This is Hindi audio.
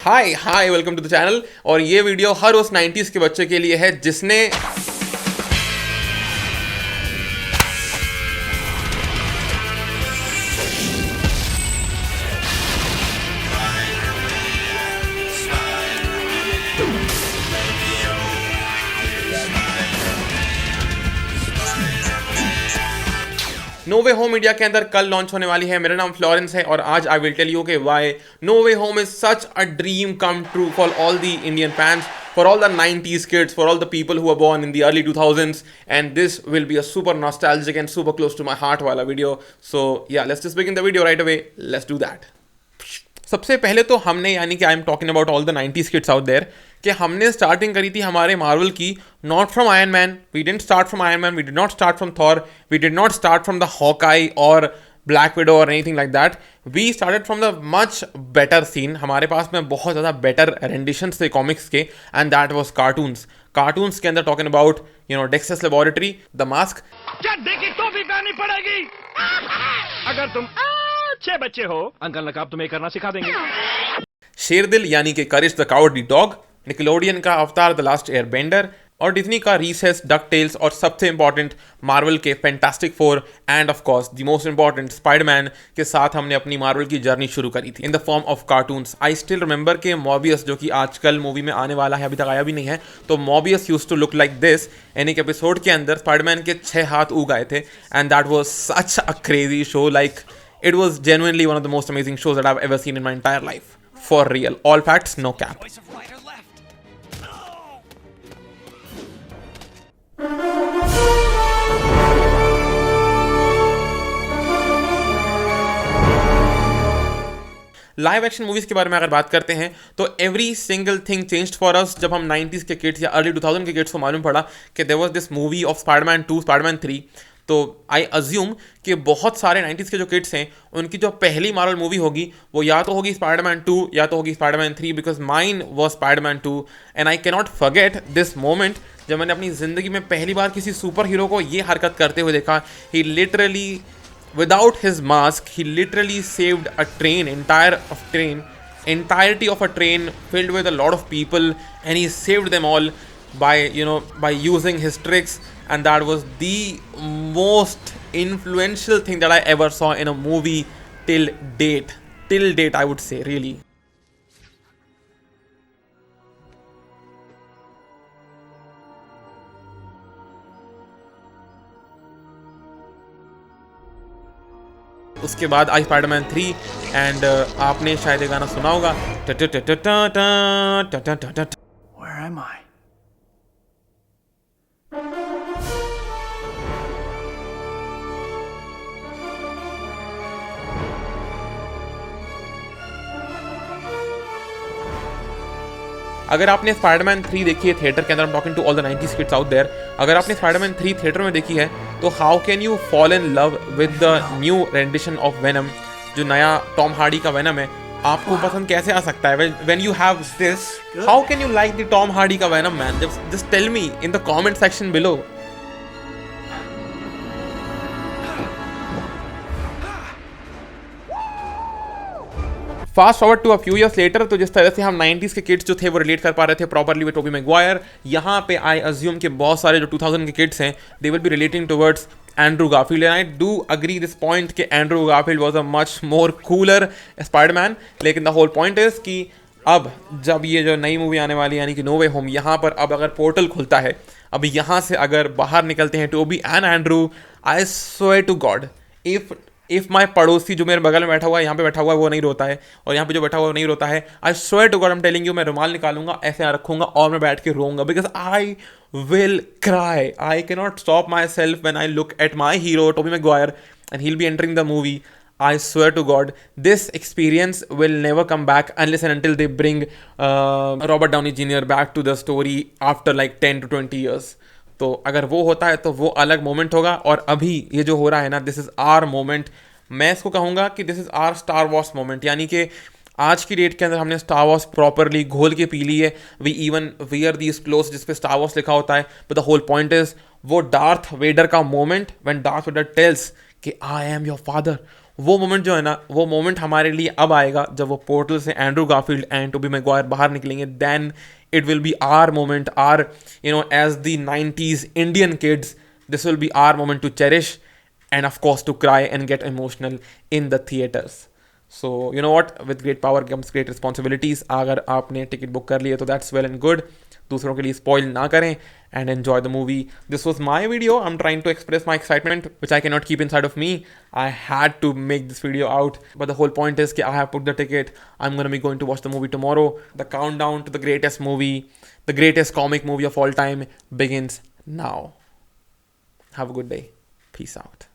Hi hi welcome to the channel. और ये वीडियो हर उस 90s के बच्चे के लिए है जिसने नो वे होम इंडिया के अंदर कल लॉन्च होने वाली है। मेरा नाम फ्लोरेंस है और आज आई विल टेल यू के why No Way Home is such a dream come true for all the Indian fans, for all the 90s kids, for all the people who were born in the early 2000s, and this will be a super nostalgic and super close to my heart wala video. So yeah, let's just begin the video right away. Let's do that. सबसे पहले तो हमने यानी कि I am talking about all the 90s kids out there कि हमने स्टार्टिंग करी थी हमारे मार्वल की not from Iron Man, we didn't start from Iron Man, we did not start from Thor, we did not start from the Hawkeye और ब्लैक विडो और anything like that. We started from the much better scene. हमारे पास में बहुत ज़्यादा बेटर रेंडिशंस थे कॉमिक्स के, एंड दैट वॉज कार्टून्स के अंदर talking about Dexter's laboratory, the mask. देखी तो भी पहननी पड़ेगी अगर तुम अच्छे बच्चे हो। अंकल नकाब तुम्हें करना सिखा देंगे। शेरदिल यानी कि करेज द कावर्डली डॉग, निकलोडियन का अवतार द लास्ट एयर बेंडर, और डिज्नी का रीसेस, डक टेल्स, और सबसे इंपॉर्टेंट मार्वल के fantastic four, end of course the most important Spiderman के साथ हमने अपनी मार्वल की जर्नी शुरू करी थी in the form of cartoons. I still remember के मॉबियस, जो कि आजकल मूवी में आने वाला है, अभी तक आया भी नहीं है, तो Mobius use to look like this. यानी कि एपिसोड के अंदर स्पाइडरमैन के 6 हाथ उग आए थे, and that was such a crazy show. Like it was genuinely one of the most amazing shows that I've ever seen in my entire life. For real. All facts, no cap. Live action movies के बारे में अगर बात करते हैं तो every single thing changed for us जब हम 90s के किड्स या अर्ली 2000 के किड्स को मालूम पड़ा कि there was this movie of Spiderman 2, Spiderman 3। तो आई अज्यूम कि बहुत सारे 90s के जो किड्स हैं उनकी जो पहली मार्वल मूवी होगी वो या तो होगी स्पाइडरमैन 2 या तो होगी Spiderman 3, because mine was Spiderman 2। And I cannot forget this moment जब मैंने अपनी ज़िंदगी में पहली बार किसी सुपर हीरो को ये हरकत करते हुए देखा। ही literally without his mask, he literally saved a entirety of a train filled with a lot of people, and he saved them all by using his tricks. And that was the most influential thing that I ever saw in a movie till date I would say, really. उसके बाद आई स्पाइडरमैन 3, एंड आपने शायद ये गाना सुना होगा, Where am I? अगर आपने स्पाइडरमैन 3 देखी है थिएटर के अंदर, I'm talking to all the 90s kids out there, अगर आपने स्पाइडरमैन 3 थिएटर में देखी है तो how can you fall in love with the new rendition of venom, जो नया टॉम हार्डी का वेनम है, आपको पसंद कैसे आ सकता है? When you have this, how can you like the Tom Hardy का Venom man? Just tell me in the comment section below. Fast forward to a few years later, तो जिस तरह से हम 90s के किड्स जो थे वो रिलेट कर पा रहे थे प्रॉपरली विद टोबी मैगवायर, यहाँ पे आई अज्यूम कि बहुत सारे जो 2000 के किड्स हैं they will be relating towards Andrew Garfield. And I do agree this point कि Andrew Garfield was a much more cooler Spiderman. लेकिन द होल पॉइंट इज कि अब जब ये जो नई मूवी आने वाली है यानी कि नो वे होम, यहाँ पर अब अगर पोर्टल खुलता है, अब यहाँ से अगर बाहर निकलते हैं Tobey and Andrew, I swear to God if my पड़ोसी जो मेरे बगल में बैठा हुआ है, यहाँ पे बैठा हुआ है, वो नहीं रोता है, और यहाँ पे जो बैठा हुआ है वो नहीं रोता है, I swear to God I am telling you, मैं रुमाल निकालूंगा, ऐसे रखूंगा और मैं बैठ के रोऊंगा, because I will cry. I can not stop my self when I look at my hero Toby Maguire and he will be entering the movie. I swear to God, this experience will never come back unless and until they bring Robert Downey Jr. back to the story after like 10 to 20 years. तो अगर वो होता है तो वो अलग मोमेंट होगा, और अभी ये जो हो रहा है ना, दिस इज़ आर मोमेंट। मैं इसको कहूँगा कि this is our Star Wars moment, यानी कि आज की डेट के अंदर हमने स्टार वॉर्स प्रॉपरली घोल के पी ली है। We even wear these clothes जिस पे स्टार वॉर्स लिखा होता है, but the whole point is वो डार्थ वेडर का moment when Darth Vader tells कि आई एम योर फादर, वो मोमेंट जो है ना, वो मोमेंट हमारे लिए अब आएगा जब वो पोर्टल से Andrew Garfield and Tobey Maguire बाहर निकलेंगे. Then it will be our moment, our, as the 90s Indian kids, this will be our moment to cherish and of course to cry and get emotional in the theaters. So you know what, with great power comes great responsibilities. अगर आपने टिकट बुक कर लिए तो that's well and good. दूसरों के लिए स्पॉइल ना करें and enjoy the movie. This was my video. I'm trying to express my excitement, which I cannot keep inside of me. I had to make this video out, but the whole point is that I have booked the ticket. I'm gonna be going to watch the movie tomorrow. The countdown to the greatest movie, the greatest comic movie of all time begins now. Have a good day. Peace out.